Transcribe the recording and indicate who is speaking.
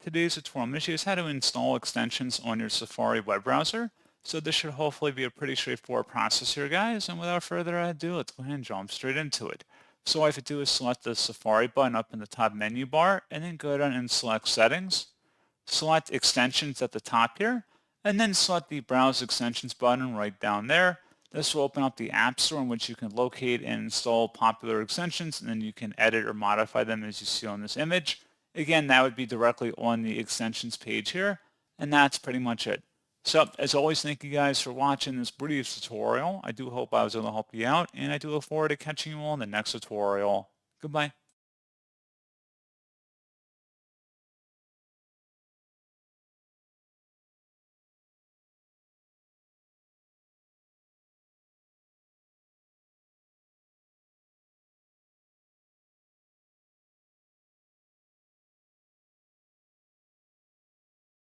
Speaker 1: today's tutorial, I'm going to show you how to install extensions on your Safari web browser. So this should hopefully be a pretty straightforward process here, guys. And without further ado, let's go ahead and jump straight into it. So all I have to do is select the Safari button up in the top menu bar, and then go down and select Settings. Select Extensions at the top here, and then select the Browse Extensions button right down there. This will open up the App Store in which you can locate and install popular extensions, and then you can edit or modify them as you see on this image. Again, that would be directly on the extensions page here, and that's pretty much it. So, as always, thank you guys for watching this brief tutorial. I do hope I was able to help you out, and I do look forward to catching you all in the next tutorial. Goodbye.